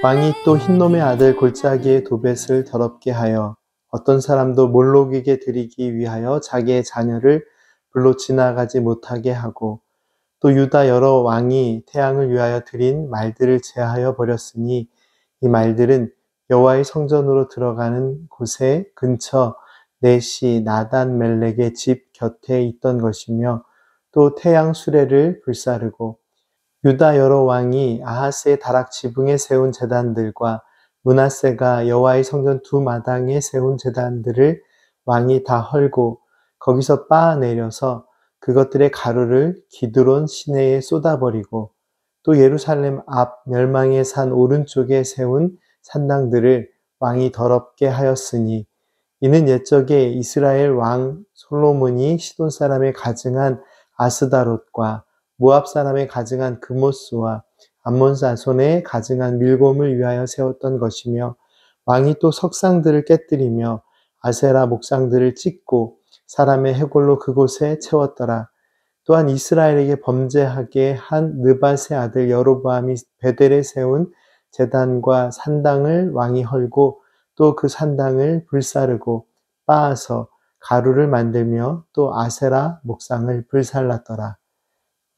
왕이 또 흰놈의 아들 골짜기의 도벳을 더럽게 하여 어떤 사람도 몰록에게 드리기 위하여 자기의 자녀를 불로 지나가지 못하게 하고, 또 유다 여러 왕이 태양을 위하여 드린 말들을 제하여 버렸으니 이 말들은 여호와의 성전으로 들어가는 곳에 근처 넷이 나단 멜렉의 집 곁에 있던 것이며, 또 태양 수레를 불사르고 유다 여러 왕이 아하스의 다락 지붕에 세운 제단들과 므낫세가 여호와의 성전 두 마당에 세운 제단들을 왕이 다 헐고 거기서 빻아내려서 그것들의 가루를 기드론 시내에 쏟아버리고, 또 예루살렘 앞 멸망의 산 오른쪽에 세운 산당들을 왕이 더럽게 하였으니, 이는 옛적에 이스라엘 왕 솔로몬이 시돈 사람의 가증한 아스다롯과 모압 사람의 가증한 그모스와 암몬 자손의 가증한 밀곰을 위하여 세웠던 것이며, 왕이 또 석상들을 깨뜨리며 아세라 목상들을 찢고 사람의 해골로 그곳에 채웠더라. 또한 이스라엘에게 범죄하게 한 느밧의 아들 여로보암이 베델에 세운 제단과 산당을 왕이 헐고, 또 그 산당을 불사르고 빻아서 가루를 만들며 또 아세라 목상을 불살랐더라.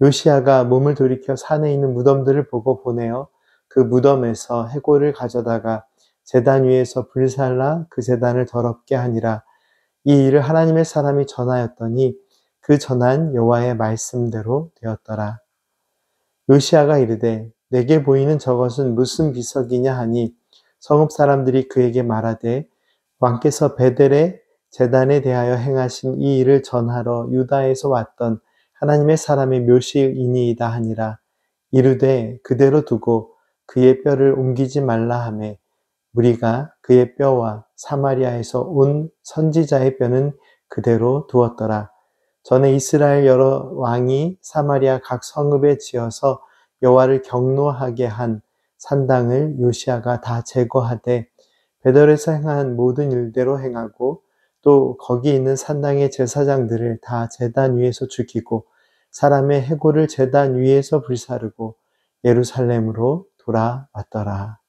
요시야가 몸을 돌이켜 산에 있는 무덤들을 보고 보내어 그 무덤에서 해골을 가져다가 제단 위에서 불살라 그 제단을 더럽게 하니라. 이 일을 하나님의 사람이 전하였더니 그 전한 여호와의 말씀대로 되었더라. 요시야가 이르되 내게 보이는 저것은 무슨 비석이냐 하니, 성읍 사람들이 그에게 말하되 왕께서 베델의 제단에 대하여 행하신 이 일을 전하러 유다에서 왔던 하나님의 사람의 묘시이니이다 하니라. 이르되 그대로 두고 그의 뼈를 옮기지 말라 하매, 무리가 그의 뼈와 사마리아에서 온 선지자의 뼈는 그대로 두었더라. 전에 이스라엘 여러 왕이 사마리아 각 성읍에 지어서 여호와를 경노하게 한 산당을 요시야가 다 제거하되 베델에서 행한 모든 일대로 행하고, 또 거기 있는 산당의 제사장들을 다 제단 위에서 죽이고 사람의 해골을 제단 위에서 불사르고 예루살렘으로 돌아왔더라.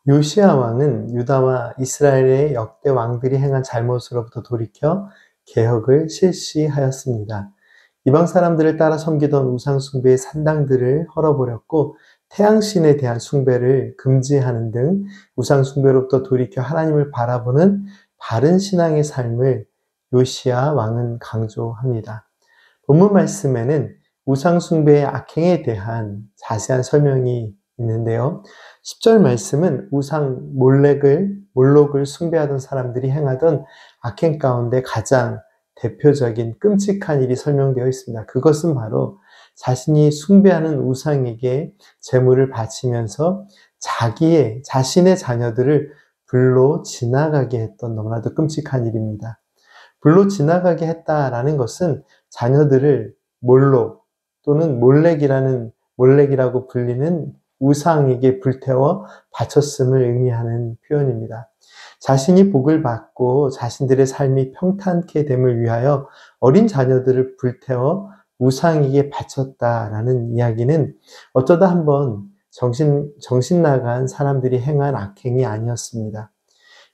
요시야 왕은 유다와 이스라엘의 역대 왕들이 행한 잘못으로부터 돌이켜 개혁을 실시하였습니다. 이방 사람들을 따라 섬기던 우상 숭배의 산당들을 헐어버렸고, 태양신에 대한 숭배를 금지하는 등 우상 숭배로부터 돌이켜 하나님을 바라보는 바른 신앙의 삶을 요시야 왕은 강조합니다. 본문 말씀에는 우상 숭배의 악행에 대한 자세한 설명이 있는데요. 10절 말씀은 우상 몰록을 숭배하던 사람들이 행하던 악행 가운데 가장 대표적인 끔찍한 일이 설명되어 있습니다. 그것은 바로 자신이 숭배하는 우상에게 제물을 바치면서 자신의 자녀들을 불로 지나가게 했던 너무나도 끔찍한 일입니다. 불로 지나가게 했다라는 것은 자녀들을 몰록 또는 몰렉이라고 불리는 우상에게 불태워 바쳤음을 의미하는 표현입니다. 자신이 복을 받고 자신들의 삶이 평탄케 됨을 위하여 어린 자녀들을 불태워 우상에게 바쳤다라는 이야기는 어쩌다 한번 정신 나간 사람들이 행한 악행이 아니었습니다.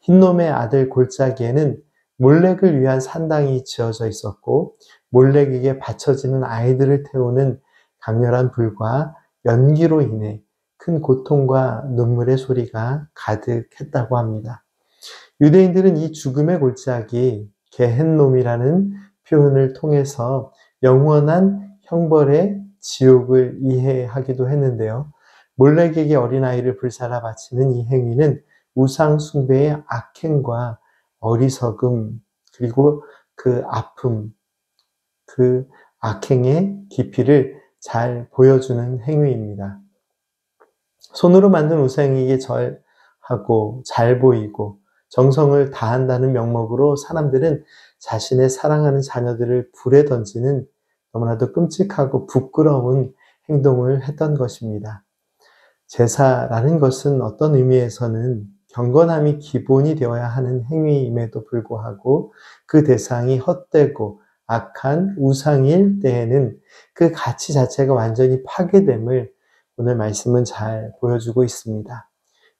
흰놈의 아들 골짜기에는 몰렉을 위한 산당이 지어져 있었고, 몰렉에게 바쳐지는 아이들을 태우는 강렬한 불과 연기로 인해 큰 고통과 눈물의 소리가 가득했다고 합니다. 유대인들은 이 죽음의 골짜기 게헨놈이라는 표현을 통해서 영원한 형벌의 지옥을 이해하기도 했는데요. 몰렉에게 어린아이를 불살라 바치는 이 행위는 우상 숭배의 악행과 어리석음, 그리고 그 아픔, 그 악행의 깊이를 잘 보여주는 행위입니다. 손으로 만든 우상에게 절하고 잘 보이고 정성을 다한다는 명목으로 사람들은 자신의 사랑하는 자녀들을 불에 던지는 너무나도 끔찍하고 부끄러운 행동을 했던 것입니다. 제사라는 것은 어떤 의미에서는 경건함이 기본이 되어야 하는 행위임에도 불구하고 그 대상이 헛되고 악한 우상일 때에는 그 가치 자체가 완전히 파괴됨을 오늘 말씀은 잘 보여주고 있습니다.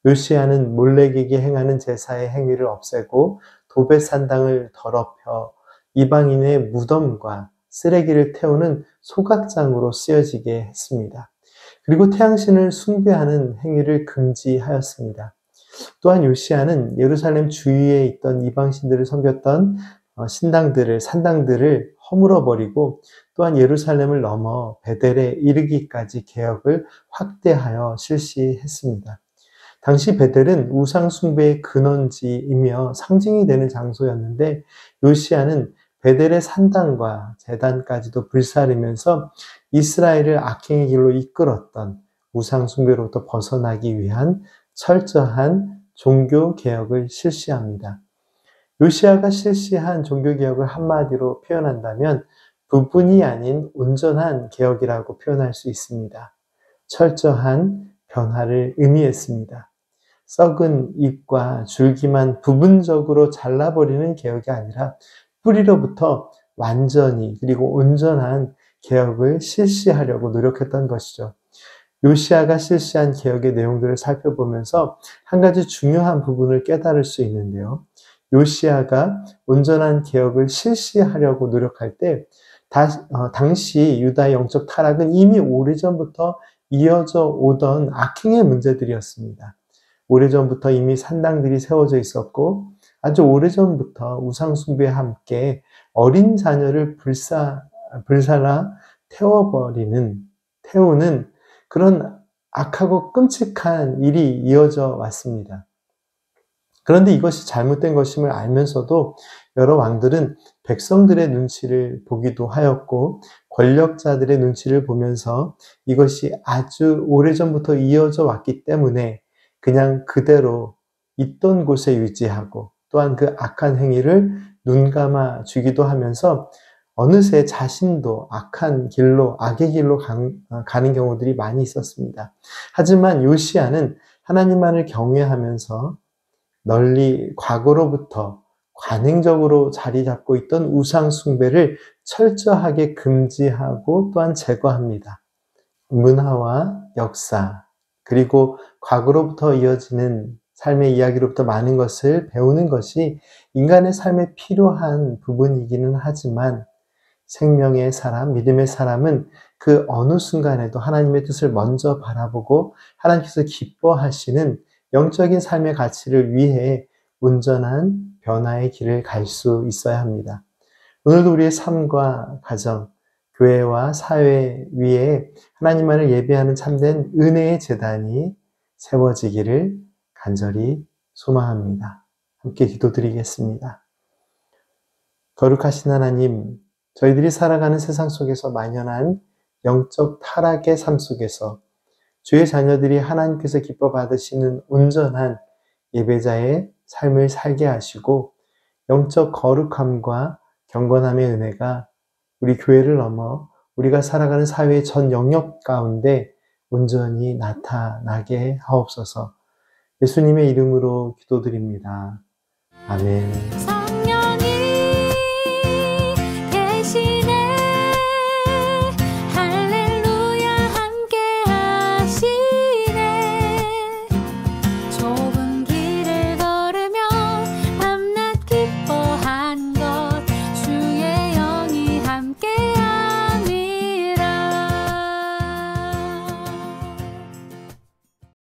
요시야는 몰렉에게 행하는 제사의 행위를 없애고 도벳 산당을 더럽혀 이방인의 무덤과 쓰레기를 태우는 소각장으로 쓰여지게 했습니다. 그리고 태양신을 숭배하는 행위를 금지하였습니다. 또한 요시야는 예루살렘 주위에 있던 이방신들을 섬겼던 산당들을 허물어버리고 또한 예루살렘을 넘어 베델에 이르기까지 개혁을 확대하여 실시했습니다. 당시 베델은 우상 숭배의 근원지이며 상징이 되는 장소였는데 요시야는 베델의 산당과 제단까지도 불사르면서 이스라엘을 악행의 길로 이끌었던 우상 숭배로부터 벗어나기 위한 철저한 종교 개혁을 실시합니다. 요시야가 실시한 종교 개혁을 한마디로 표현한다면 부분이 아닌 온전한 개혁이라고 표현할 수 있습니다. 철저한 변화를 의미했습니다. 썩은 잎과 줄기만 부분적으로 잘라버리는 개혁이 아니라 뿌리로부터 완전히 그리고 온전한 개혁을 실시하려고 노력했던 것이죠. 요시야가 실시한 개혁의 내용들을 살펴보면서 한 가지 중요한 부분을 깨달을 수 있는데요. 요시야가 온전한 개혁을 실시하려고 노력할 때 당시 유다의 영적 타락은 이미 오래전부터 이어져 오던 악행의 문제들이었습니다. 오래전부터 이미 산당들이 세워져 있었고 아주 오래전부터 우상숭배와 함께 어린 자녀를 불살라 태우는 그런 악하고 끔찍한 일이 이어져 왔습니다. 그런데 이것이 잘못된 것임을 알면서도 여러 왕들은 백성들의 눈치를 보기도 하였고 권력자들의 눈치를 보면서 이것이 아주 오래전부터 이어져 왔기 때문에 그냥 그대로 있던 곳에 유지하고 또한 그 악한 행위를 눈감아 주기도 하면서 어느새 자신도 악의 길로 가는 경우들이 많이 있었습니다. 하지만 요시야는 하나님만을 경외하면서 널리 과거로부터 관행적으로 자리 잡고 있던 우상 숭배를 철저하게 금지하고 또한 제거합니다. 문화와 역사 그리고 과거로부터 이어지는 삶의 이야기로부터 많은 것을 배우는 것이 인간의 삶에 필요한 부분이기는 하지만 생명의 사람, 믿음의 사람은 그 어느 순간에도 하나님의 뜻을 먼저 바라보고 하나님께서 기뻐하시는 영적인 삶의 가치를 위해 온전한 변화의 길을 갈 수 있어야 합니다. 오늘도 우리의 삶과 가정, 교회와 사회 위에 하나님만을 예배하는 참된 은혜의 제단이 세워지기를 간절히 소망합니다. 함께 기도드리겠습니다. 거룩하신 하나님, 저희들이 살아가는 세상 속에서 만연한 영적 타락의 삶 속에서 주의 자녀들이 하나님께서 기뻐 받으시는 온전한 예배자의 삶을 살게 하시고 영적 거룩함과 경건함의 은혜가 우리 교회를 넘어 우리가 살아가는 사회의 전 영역 가운데 온전히 나타나게 하옵소서. 예수님의 이름으로 기도드립니다. 아멘.